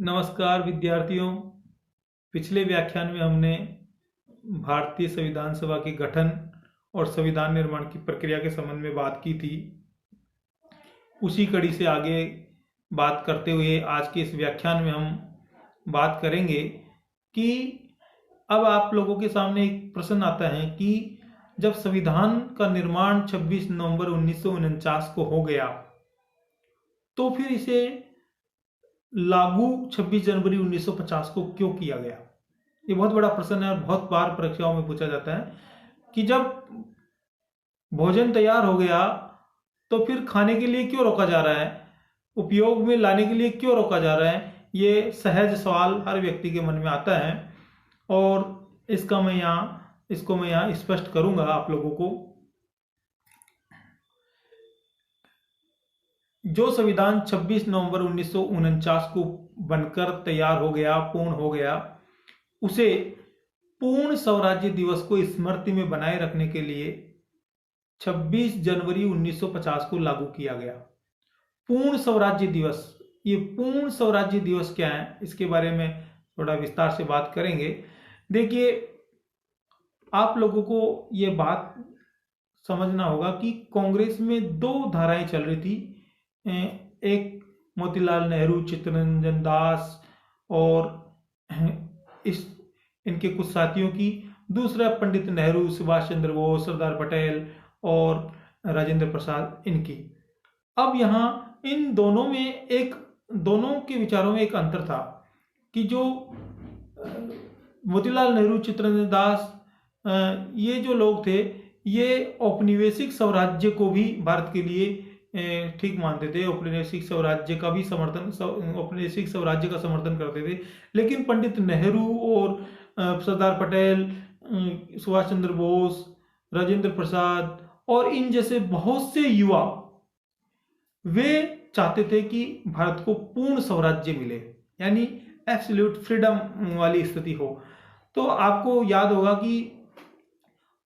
नमस्कार विद्यार्थियों। पिछले व्याख्यान में हमने भारतीय संविधान सभा के गठन और संविधान निर्माण की प्रक्रिया के संबंध में बात की थी। उसी कड़ी से आगे बात करते हुए आज के इस व्याख्यान में हम बात करेंगे कि अब आप लोगों के सामने एक प्रश्न आता है कि जब संविधान का निर्माण 26 नवंबर 1949 को हो गया तो फिर इसे लागू 26 जनवरी 1950 को क्यों किया गया। ये बहुत बड़ा प्रश्न है और बहुत बार परीक्षाओं में पूछा जाता है कि जब भोजन तैयार हो गया तो फिर खाने के लिए क्यों रोका जा रहा है, उपयोग में लाने के लिए क्यों रोका जा रहा है। ये सहज सवाल हर व्यक्ति के मन में आता है और इसको मैं यहाँ स्पष्ट करूंगा आप लोगों को। जो संविधान 26 नवंबर 1949 को बनकर तैयार हो गया, पूर्ण हो गया, उसे पूर्ण स्वराज्य दिवस को स्मृति में बनाए रखने के लिए 26 जनवरी 1950 को लागू किया गया। पूर्ण स्वराज्य दिवस, ये पूर्ण स्वराज्य दिवस क्या है, इसके बारे में थोड़ा विस्तार से बात करेंगे। देखिए, आप लोगों को ये बात समझना होगा कि कांग्रेस में दो धाराएं चल रही थी। एक मोतीलाल नेहरू, चित्तरंजन दास और इनके कुछ साथियों की, दूसरा पंडित नेहरू, सुभाष चंद्र बोस, सरदार पटेल और राजेंद्र प्रसाद इनकी। अब यहाँ इन दोनों के विचारों में एक अंतर था कि जो मोतीलाल नेहरू, चित्तरंजन दास, ये जो लोग थे ये औपनिवेशिक स्वराज्य को भी भारत के लिए ठीक मानते थे, औपनिवेशिक स्वराज्य का समर्थन करते थे। लेकिन पंडित नेहरू और सरदार पटेल, सुभाष चंद्र बोस, राजेंद्र प्रसाद और इन जैसे बहुत से युवा वे चाहते थे कि भारत को पूर्ण स्वराज्य मिले, यानी एब्सोल्यूट फ्रीडम वाली स्थिति हो। तो आपको याद होगा कि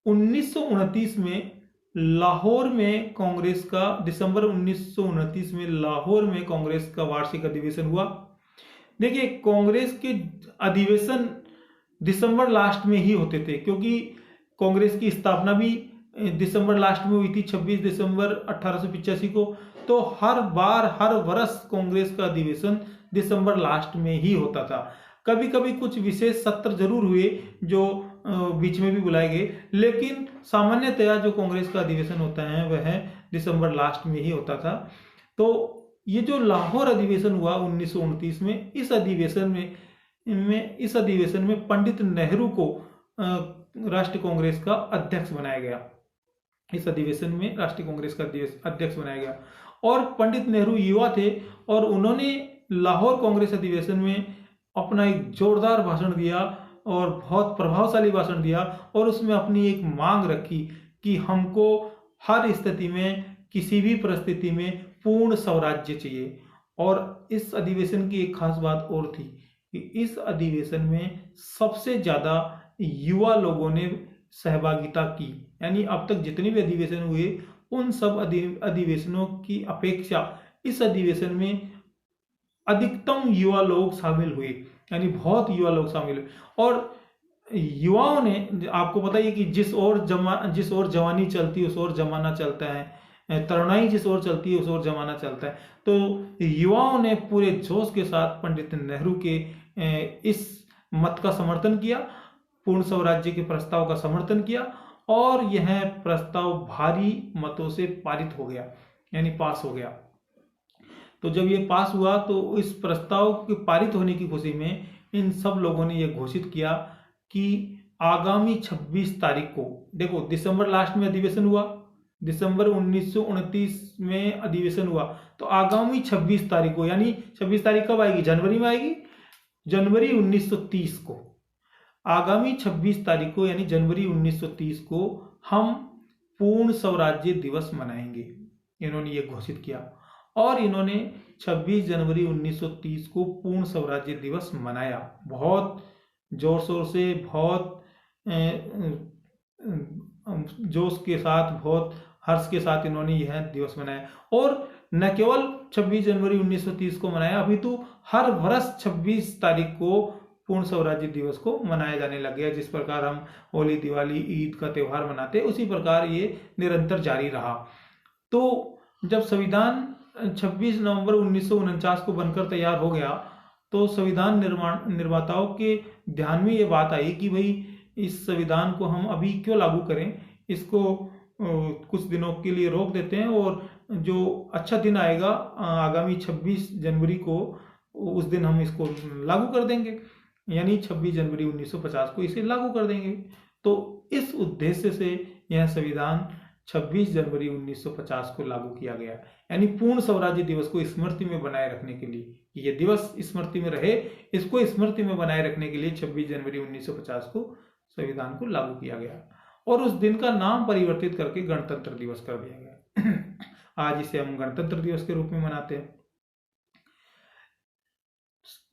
1929 में लाहौर में कांग्रेस का, दिसंबर 1929 में लाहौर में कांग्रेस का वार्षिक अधिवेशन हुआ। देखिए, कांग्रेस के अधिवेशन दिसंबर लास्ट में ही होते थे क्योंकि कांग्रेस की स्थापना भी दिसंबर लास्ट में हुई थी, 26 दिसंबर 1885 को। तो हर वर्ष कांग्रेस का अधिवेशन दिसंबर लास्ट में ही होता था। कभी कभी कुछ विशेष सत्र जरूर हुए जो बीच में भी बुलाए गए, लेकिन सामान्यतया जो कांग्रेस का अधिवेशन होता है वह दिसंबर लास्ट में ही होता था। तो ये जो लाहौर अधिवेशन हुआ 1929 में, इस अधिवेशन में पंडित नेहरू को राष्ट्रीय कांग्रेस का अध्यक्ष बनाया गया। इस अधिवेशन में राष्ट्रीय कांग्रेस का अध्यक्ष बनाया गया और पंडित नेहरू युवा थे और उन्होंने लाहौर कांग्रेस अधिवेशन में अपना एक जोरदार भाषण दिया और बहुत प्रभावशाली भाषण दिया और उसमें अपनी एक मांग रखी कि हमको हर स्थिति में, किसी भी परिस्थिति में पूर्ण स्वराज्य चाहिए। और इस अधिवेशन की एक खास बात और थी कि इस अधिवेशन में सबसे ज्यादा युवा लोगों ने सहभागिता की, यानी अब तक जितने भी अधिवेशन हुए उन सब अधिवेशनों की अपेक्षा इस अधिवेशन में अधिकतम युवा लोग शामिल हुए, यानी बहुत युवा लोग शामिल हुए। और युवाओं ने, आपको पता ही है कि जिस ओर जवानी चलती है उस ओर जमाना चलता है, तरुणाई जिस ओर चलती है उस ओर जमाना चलता है। तो युवाओं ने पूरे जोश के साथ पंडित नेहरू के इस मत का समर्थन किया, पूर्ण स्वराज्य के प्रस्ताव का समर्थन किया और यह प्रस्ताव भारी मतों से पारित हो गया, यानी पास हो गया। तो जब ये पास हुआ तो इस प्रस्ताव के पारित होने की खुशी में इन सब लोगों ने यह घोषित किया कि आगामी 26 तारीख को, देखो दिसंबर लास्ट में अधिवेशन हुआ, दिसंबर 1929 में अधिवेशन हुआ, तो आगामी 26 तारीख को, यानी 26 तारीख कब आएगी, जनवरी में आएगी, जनवरी 1930 को, आगामी 26 तारीख को यानी जनवरी 1930 को हम पूर्ण स्वराज्य दिवस मनाएंगे। इन्होंने ये घोषित किया और इन्होंने 26 जनवरी 1930 को पूर्ण स्वराज्य दिवस मनाया। बहुत जोर शोर से, बहुत जोश के साथ, बहुत हर्ष के साथ इन्होंने यह दिवस मनाया। और न केवल 26 जनवरी 1930 को मनाया, अपितु हर वर्ष 26 तारीख को पूर्ण स्वराज्य दिवस को मनाया जाने लग गया। जिस प्रकार हम होली, दिवाली, ईद का त्यौहार मनाते हैं, उसी प्रकार ये निरंतर जारी रहा। तो जब संविधान 26 नवंबर 1949 को बनकर तैयार हो गया, तो संविधान निर्माताओं के ध्यान में ये बात आई कि भाई इस संविधान को हम अभी क्यों लागू करें, इसको कुछ दिनों के लिए रोक देते हैं और जो अच्छा दिन आएगा आगामी 26 जनवरी को, उस दिन हम इसको लागू कर देंगे, यानी 26 जनवरी 1950 को इसे लागू कर देंगे। तो इस उद्देश्य से यह संविधान 26 जनवरी 1950 को लागू किया गया, यानी पूर्ण स्वराज्य दिवस को स्मृति में बनाए रखने के लिए, ये दिवस स्मृति में रहे, इसको स्मृति में बनाए रखने के लिए 26 जनवरी 1950 को संविधान को लागू किया गया और उस दिन का नाम परिवर्तित करके गणतंत्र दिवस कर दिया गया। आज इसे हम गणतंत्र दिवस के रूप में मनाते हैं।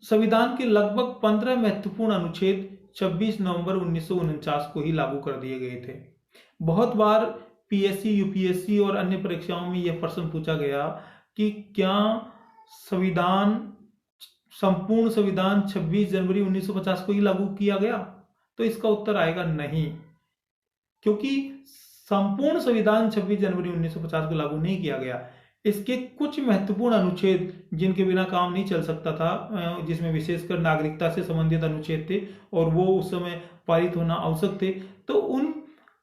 संविधान के लगभग 15 महत्वपूर्ण अनुच्छेद 26 नवंबर 1949 को ही लागू कर दिए गए थे। बहुत बार पीएससी, यूपीएससी और अन्य परीक्षाओं में यह प्रश्न पूछा गया कि क्या संपूर्ण संविधान 26 जनवरी 1950 को ही लागू किया गया? तो इसका उत्तर आएगा नहीं, क्योंकि संपूर्ण संविधान 26 जनवरी 1950 को लागू नहीं किया गया। इसके कुछ महत्वपूर्ण अनुच्छेद जिनके बिना काम नहीं चल सकता था, जिसमें विशेषकर नागरिकता से संबंधित अनुच्छेद थे और वो उस समय पारित होना आवश्यक थे, तो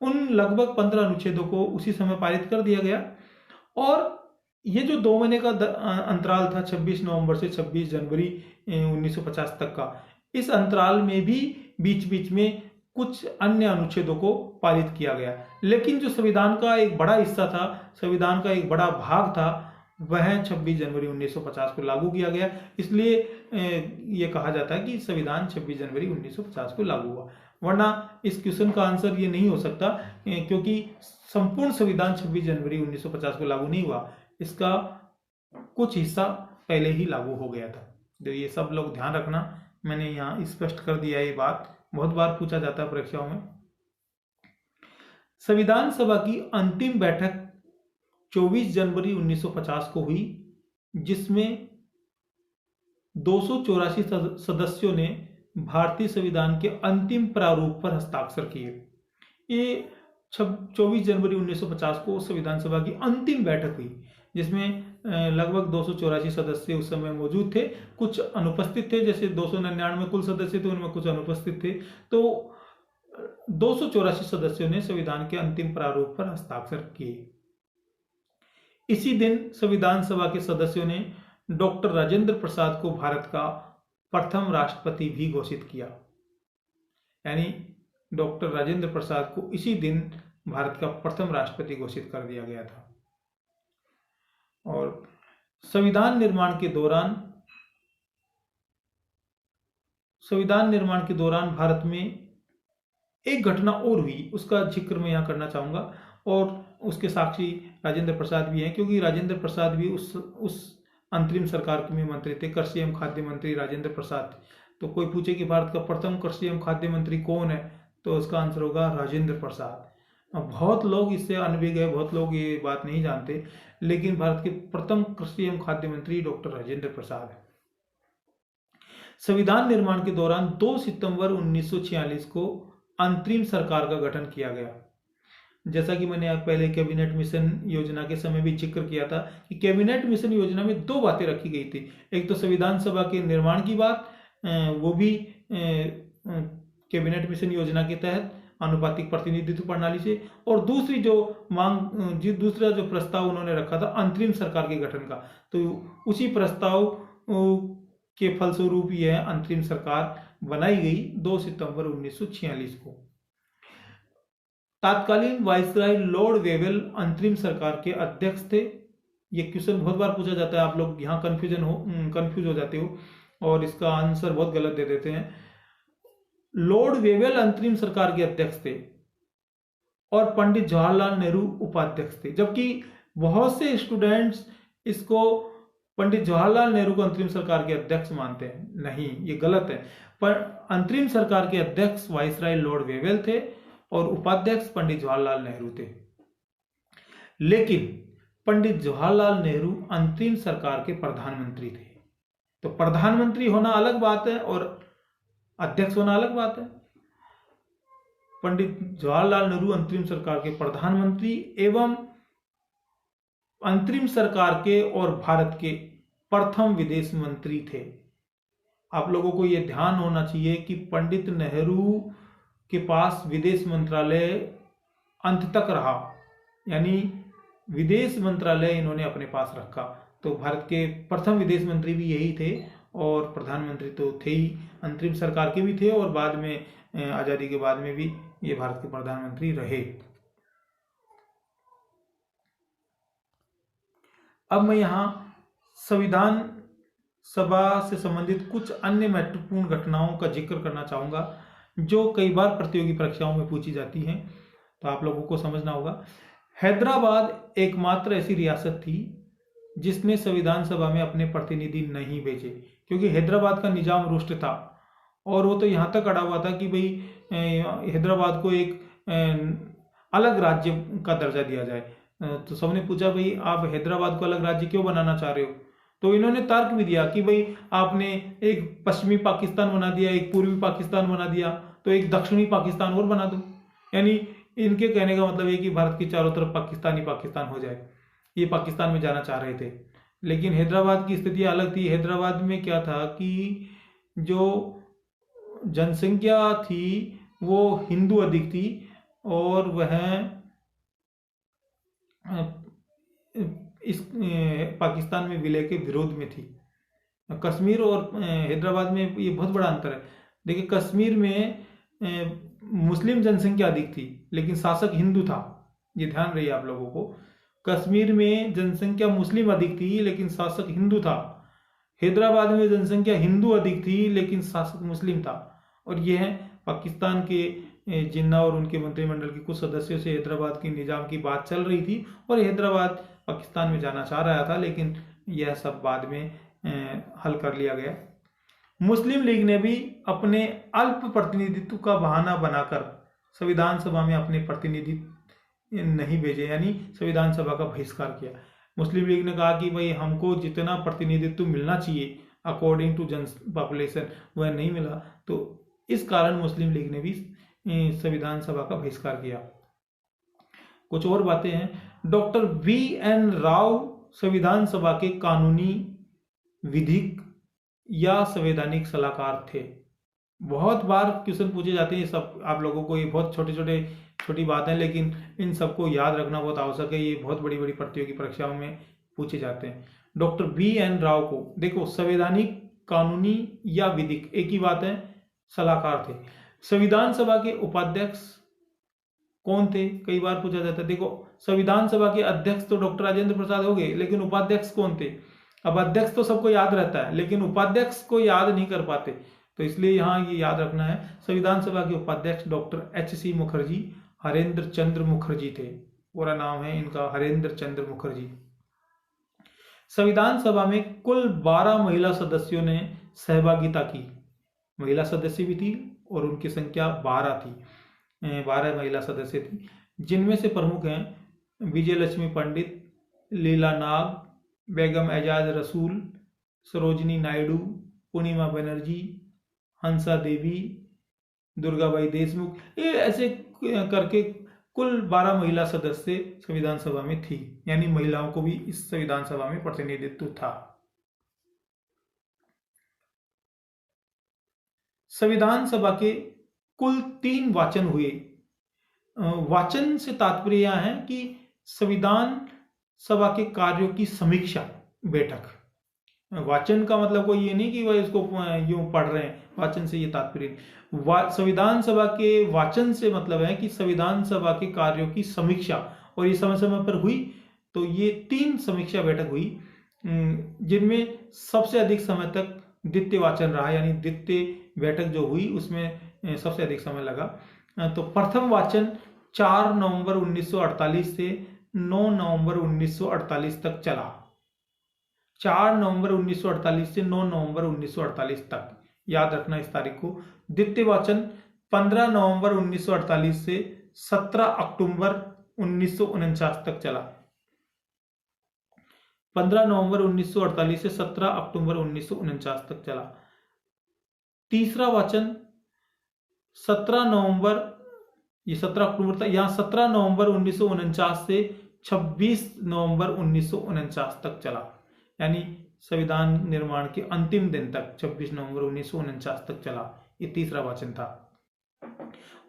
उन लगभग 15 अनुच्छेदों को उसी समय पारित कर दिया गया। और ये जो 2 महीने का अंतराल था 26 नवंबर से 26 जनवरी 1950 तक का, इस अंतराल में भी बीच बीच में कुछ अन्य अनुच्छेदों को पारित किया गया, लेकिन जो संविधान का एक बड़ा हिस्सा था, संविधान का एक बड़ा भाग था, वह 26 जनवरी 1950 को लागू किया गया। इसलिए ये कहा जाता है कि संविधान 26 जनवरी 1950 को लागू हुआ, वरना इस क्वेश्चन का आंसर ये नहीं हो सकता, क्योंकि संपूर्ण संविधान 26 जनवरी 1950 को लागू नहीं हुआ, इसका कुछ हिस्सा पहले ही लागू हो गया था। तो ये सब लोग ध्यान रखना, मैंने यहाँ स्पष्ट कर दिया, ये बात बहुत बार पूछा जाता है परीक्षाओं में। संविधान सभा की अंतिम बैठक 24 जनवरी 1950 को हुई, जिसमें 284 सदस्यों ने भारतीय संविधान के अंतिम प्रारूप पर हस्ताक्षर किए। ये 24 जनवरी 1950 को संविधान सभा की अंतिम बैठक हुई, जिसमें लगभग 284 सदस्य उस समय मौजूद थे। कुछ अनुपस्थित थे, जैसे 299 कुल सदस्य थे, उनमें कुछ अनुपस्थित थे। तो 284 सदस्यों ने संविधान के अंतिम प्रारूप पर हस्ताक्षर किए। इसी दिन संविधान सभा के सदस्यों ने डॉक्टर राजेंद्र प्रसाद को भारत का प्रथम राष्ट्रपति भी घोषित किया, यानी डॉक्टर राजेंद्र प्रसाद को इसी दिन भारत का प्रथम राष्ट्रपति घोषित कर दिया गया था। और संविधान निर्माण के दौरान भारत में एक घटना और हुई, उसका जिक्र मैं यहाँ करना चाहूंगा, और उसके साक्षी राजेंद्र प्रसाद भी हैं, क्योंकि राजेंद्र प्रसाद भी उस अंतरिम सरकार में मंत्री थे, कृषि एवं खाद्य मंत्री राजेंद्र प्रसाद। तो कोई पूछे कि भारत का प्रथम कृषि एवं खाद्य मंत्री कौन है, तो उसका आंसर होगा राजेंद्र प्रसाद। बहुत लोग इससे अनभिज्ञ है, बहुत लोग ये बात नहीं जानते, लेकिन भारत के प्रथम कृषि एवं खाद्य मंत्री डॉक्टर राजेंद्र प्रसाद है। संविधान निर्माण के दौरान 2 सितंबर 1946 को अंतरिम सरकार का गठन किया गया। जैसा कि मैंने पहले कैबिनेट मिशन योजना के समय भी जिक्र किया था कि कैबिनेट मिशन योजना में 2 बातें रखी गई थी। एक तो संविधान सभा के निर्माण की बात, वो भी कैबिनेट मिशन योजना के तहत आनुपातिक प्रतिनिधित्व प्रणाली से, और दूसरा जो प्रस्ताव उन्होंने रखा था अंतरिम सरकार के गठन का, तो उसी प्रस्ताव के फलस्वरूप यह अंतरिम सरकार बनाई गई 2 सितंबर 1946 को। तत्कालीन वाइसराय लॉर्ड वेवेल अंतरिम सरकार के अध्यक्ष थे। ये क्वेश्चन बहुत बार पूछा जाता है, आप लोग यहाँ कंफ्यूज हो जाते हो और इसका आंसर बहुत गलत दे देते हैं। लॉर्ड वेवेल अंतरिम सरकार के अध्यक्ष थे और पंडित जवाहरलाल नेहरू उपाध्यक्ष थे, जबकि बहुत से स्टूडेंट्स इसको पंडित जवाहरलाल नेहरू को अंतरिम सरकार के अध्यक्ष मानते हैं। नहीं, ये गलत है। पर अंतरिम सरकार के अध्यक्ष वाइसराय लॉर्ड वेवेल थे और उपाध्यक्ष पंडित जवाहरलाल नेहरू थे। लेकिन पंडित जवाहरलाल नेहरू अंतरिम सरकार के प्रधानमंत्री थे। तो प्रधानमंत्री होना अलग बात है और अध्यक्ष होना अलग बात है। पंडित जवाहरलाल नेहरू अंतरिम सरकार के प्रधानमंत्री एवं अंतरिम सरकार के और भारत के प्रथम विदेश मंत्री थे। आप लोगों को यह ध्यान होना चाहिए कि पंडित नेहरू के पास विदेश मंत्रालय अंत तक रहा, यानी विदेश मंत्रालय इन्होंने अपने पास रखा। तो भारत के प्रथम विदेश मंत्री भी यही थे और प्रधानमंत्री तो थे ही, अंतरिम सरकार के भी थे और बाद में आजादी के बाद में भी ये भारत के प्रधानमंत्री रहे। अब मैं यहाँ संविधान सभा से संबंधित कुछ अन्य महत्वपूर्ण घटनाओं का जिक्र करना चाहूंगा जो कई बार प्रतियोगी परीक्षाओं में पूछी जाती हैं, तो आप लोगों को समझना होगा। हैदराबाद एकमात्र ऐसी रियासत थी जिसने संविधान सभा में अपने प्रतिनिधि नहीं भेजे, क्योंकि हैदराबाद का निजाम रुष्ट था और वो तो यहाँ तक अड़ा हुआ था कि भाई हैदराबाद को एक अलग राज्य का दर्जा दिया जाए। तो सबने पूछा भाई आप हैदराबाद को अलग राज्य क्यों बनाना चाह रहे हो, तो इन्होंने तर्क भी दिया कि भाई आपने एक पश्चिमी पाकिस्तान बना दिया, एक पूर्वी पाकिस्तान बना दिया, तो एक दक्षिणी पाकिस्तान और बना दो। यानी इनके कहने का मतलब है कि भारत की चारों तरफ पाकिस्तान ही पाकिस्तान हो जाए। ये पाकिस्तान में जाना चाह रहे थे, लेकिन हैदराबाद की स्थिति अलग थी। हैदराबाद में क्या था कि जो जनसंख्या थी वो हिंदू अधिक थी और वह इस पाकिस्तान में विलय के विरोध में थी। कश्मीर और हैदराबाद में ये बहुत बड़ा अंतर है। देखिए, कश्मीर में मुस्लिम जनसंख्या अधिक थी लेकिन शासक हिंदू था, ये ध्यान रही आप लोगों को। कश्मीर में जनसंख्या मुस्लिम अधिक थी लेकिन शासक हिंदू था। हैदराबाद में जनसंख्या हिंदू अधिक थी लेकिन शासक मुस्लिम था। और यह पाकिस्तान के जिन्ना और उनके मंत्रिमंडल के कुछ सदस्यों से हैदराबाद के निजाम की बात चल रही थी और हैदराबाद पाकिस्तान में जाना चाह रहा था, लेकिन यह सब बाद में हल कर लिया गया। मुस्लिम लीग ने भी अपने अल्प प्रतिनिधित्व का बहाना बनाकर संविधान सभा में अपने प्रतिनिधि नहीं भेजे, यानी संविधान सभा का बहिष्कार किया। मुस्लिम लीग ने कहा कि भाई हमको जितना प्रतिनिधित्व मिलना चाहिए अकॉर्डिंग टू जन पॉपुलेशन वह नहीं मिला, तो इस कारण मुस्लिम लीग ने भी संविधान सभा का बहिष्कार किया। कुछ और बातें हैं। डॉक्टर VN राव संविधान सभा के कानूनी, विधिक या संवैधानिक सलाहकार थे। बहुत बार क्वेश्चन पूछे जाते हैं, सब आप लोगों को ये बहुत छोटी बात है, लेकिन इन सबको याद रखना बहुत आवश्यक है। ये बहुत बड़ी बड़ी प्रतियोगी परीक्षाओं में पूछे जाते हैं। डॉक्टर VN राव को देखो, संवैधानिक, कानूनी या विधिक एक ही बात है, सलाहकार थे। संविधान सभा के उपाध्यक्ष कौन थे, कई बार पूछा जाता है। देखो, संविधान सभा के अध्यक्ष तो डॉक्टर राजेंद्र प्रसाद हो गए, लेकिन उपाध्यक्ष कौन थे? अब अध्यक्ष तो सबको याद रहता है लेकिन उपाध्यक्ष को याद नहीं कर पाते, तो इसलिए यहाँ ये याद रखना है। संविधान सभा के उपाध्यक्ष डॉक्टर HC मुखर्जी, हरेंद्र चंद्र मुखर्जी थे। पूरा नाम है इनका हरेंद्र चंद्र मुखर्जी। संविधान सभा में कुल 12 महिला सदस्यों ने सहभागिता की। महिला सदस्य भी थी और उनकी संख्या 12 थी। 12 महिला सदस्य थी, जिनमें से प्रमुख हैं विजय लक्ष्मी पंडित, लीला नाग, बेगम एजाज रसूल, सरोजिनी नायडू, पूर्णिमा बनर्जी, हंसा देवी, दुर्गाबाई देशमुख। ये ऐसे करके कुल 12 महिला सदस्य संविधान सभा में थी, यानी महिलाओं को भी इस संविधान सभा में प्रतिनिधित्व था। संविधान सभा के कुल 3 वाचन हुए। वाचन से तात्पर्य यह है कि संविधान सभा के कार्यों की समीक्षा बैठक। वाचन का मतलब कोई ये नहीं कि वह इसको यूं पढ़ रहे हैं, वाचन से ये तात्पर्य। संविधान सभा के वाचन से मतलब है कि संविधान सभा के कार्यों की समीक्षा, और ये समय समय पर हुई। तो ये 3 समीक्षा बैठक हुई, जिनमें सबसे अधिक समय तक द्वितीय वाचन रहा, यानी द्वितीय बैठक जो हुई उसमें सबसे अधिक समय लगा। तो प्रथम वाचन 4 नवंबर 1948 से 9 नवंबर 1948 तक चला। 4 नवंबर 1948 से 9 नवंबर 1948 तक, याद रखना इस तारीख को। द्वितीय वाचन 15 नवंबर 1948 से 17 अक्टूबर 1949 तक चला। 15 नवंबर 1948 से 17 अक्टूबर 1949 तक चला। तीसरा वाचन 17 नवंबर, ये 17 अक्टूबर था, यहाँ 17 नवंबर 1949 से 26 नवंबर 1949 तक चला, यानी संविधान निर्माण के अंतिम दिन तक 26 नवंबर 1949 तक चला। ये तीसरा वाचन था।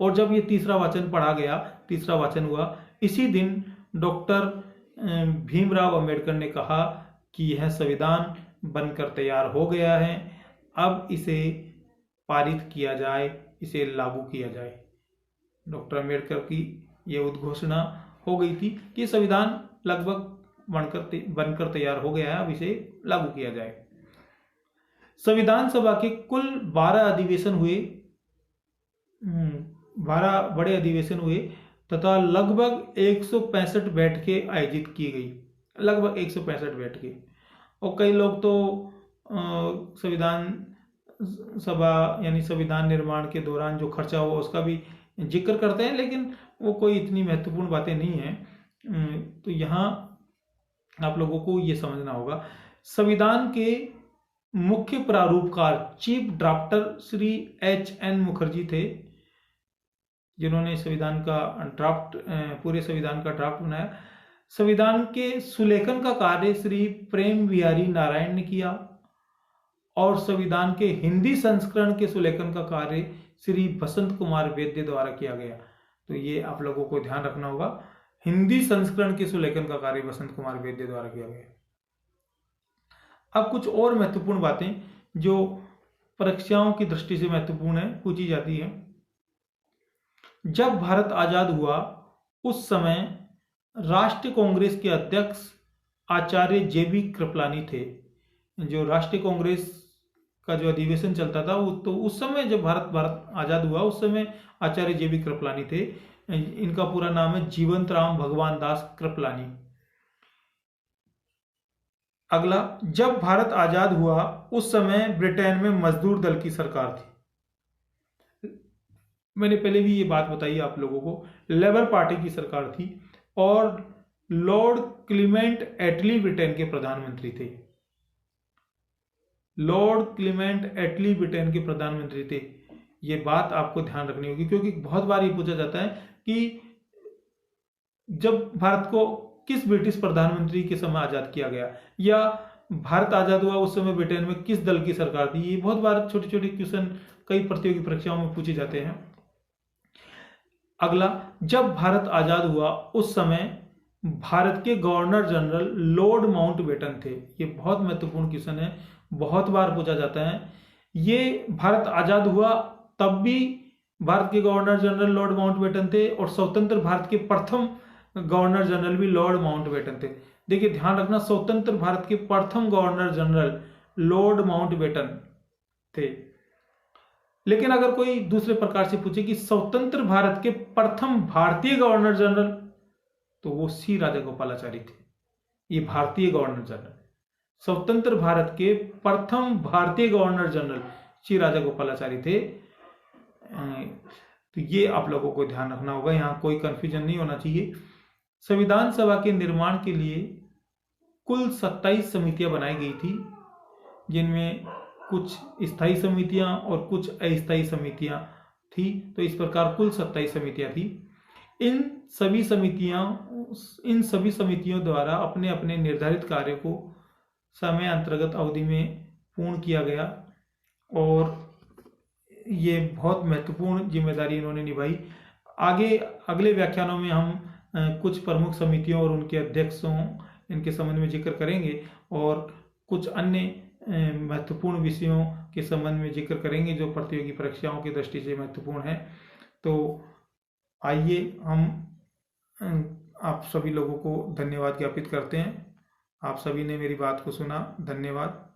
और जब ये तीसरा वाचन पढ़ा गया, तीसरा वाचन हुआ, इसी दिन डॉक्टर भीमराव अंबेडकर ने कहा कि यह संविधान बनकर तैयार हो गया है, अब इसे पारित किया जाए, इसे लागू किया जाए। डॉक्टर अंबेडकर की यह उद्घोषणा हो गई थी कि संविधान लगभग बनकर तैयार हो गया है, अब इसे लागू किया जाए। संविधान सभा के कुल 12 अधिवेशन हुए, 12 बड़े अधिवेशन हुए तथा लगभग 165 बैठकें आयोजित की गई, लगभग 165 बैठकें। और कई लोग तो संविधान सभा यानी संविधान निर्माण के दौरान जो खर्चा हुआ उसका भी जिक्र करते हैं, लेकिन वो कोई इतनी महत्वपूर्ण बातें नहीं हैं। तो यहाँ आप लोगों को ये समझना होगा, संविधान के मुख्य प्रारूपकार chief drafter Shri H.N. Mukherjee थे, जिन्होंने संविधान का ड्राफ्ट, पूरे संविधान का ड्राफ्ट बनाया। संविधान के सुलेखन का कार्य श्री प्रेम बिहारी नारायण ने किया और संविधान के हिंदी संस्करण के सुलेखन का कार्य श्री बसंत कुमार वैद्य द्वारा किया गया। तो ये आप लोगों को ध्यान रखना होगा, हिंदी संस्करण के सुलेखन का कार्य बसंत कुमार वैद्य द्वारा किया गया। अब कुछ और महत्वपूर्ण बातें जो परीक्षाओं की दृष्टि से महत्वपूर्ण है, पूछी जाती है। जब भारत आजाद हुआ उस समय राष्ट्रीय कांग्रेस के अध्यक्ष आचार्य JB कृपलानी थे। जो राष्ट्रीय कांग्रेस का जो अधिवेशन चलता था वो, तो उस समय जब भारत आजाद हुआ उस समय आचार्य JB कृपलानी थे। इनका पूरा नाम है जीवंत राम भगवान दास कृपलानी। अगला, जब भारत आजाद हुआ उस समय ब्रिटेन में मजदूर दल की सरकार थी। मैंने पहले भी ये बात बताई आप लोगों को, लेबर पार्टी की सरकार थी और लॉर्ड क्लीमेंट एटली ब्रिटेन के प्रधानमंत्री थे। लॉर्ड क्लीमेंट एटली ब्रिटेन के प्रधानमंत्री थे। ये बात आपको ध्यान रखनी होगी, क्योंकि बहुत बार ये पूछा जाता है कि जब भारत को किस ब्रिटिश प्रधानमंत्री के समय आजाद किया गया, या भारत आजाद हुआ उस समय ब्रिटेन में किस दल की सरकार थी। ये बहुत बार छोटे छोटे क्वेश्चन कई प्रतियोगी परीक्षाओं में पूछे जाते हैं। अगला, जब भारत आजाद हुआ उस समय भारत के गवर्नर जनरल लॉर्ड माउंटबेटन थे। ये बहुत महत्वपूर्ण क्वेश्चन है, बहुत बार पूछा जाता है। ये भारत आजाद हुआ तब भी भारत के गवर्नर जनरल लॉर्ड माउंटबेटन थे और स्वतंत्र भारत के प्रथम गवर्नर जनरल भी लॉर्ड माउंटबेटन थे। देखिए ध्यान रखना, स्वतंत्र भारत के प्रथम गवर्नर जनरल लॉर्ड माउंटबेटन थे। लेकिन अगर कोई दूसरे प्रकार से पूछे कि स्वतंत्र भारत के प्रथम भारतीय गवर्नर जनरल, तो वो सी राजागोपालाचारी थे। ये भारतीय गवर्नर जनरल, स्वतंत्र भारत के प्रथम भारतीय गवर्नर जनरल सी राजागोपालाचारी थे। तो ये आप लोगों को ध्यान रखना होगा, यहाँ कोई कंफ्यूजन नहीं होना चाहिए। संविधान सभा के निर्माण के लिए कुल 27 समितियां बनाई गई थी, जिनमें कुछ स्थायी समितियां और कुछ अस्थायी समितियां थी। तो इस प्रकार कुल 27 समितियां थी। इन सभी समितियों द्वारा अपने अपने निर्धारित कार्य को समय अंतर्गत अवधि में पूर्ण किया गया और ये बहुत महत्वपूर्ण जिम्मेदारी इन्होंने निभाई। आगे अगले व्याख्यानों में हम कुछ प्रमुख समितियों और उनके अध्यक्षों, इनके संबंध में जिक्र करेंगे और कुछ अन्य महत्वपूर्ण विषयों के संबंध में जिक्र करेंगे जो प्रतियोगी परीक्षाओं की दृष्टि से महत्वपूर्ण है। तो आइए हम आप सभी लोगों को धन्यवाद ज्ञापित करते हैं। आप सभी ने मेरी बात को सुना, धन्यवाद।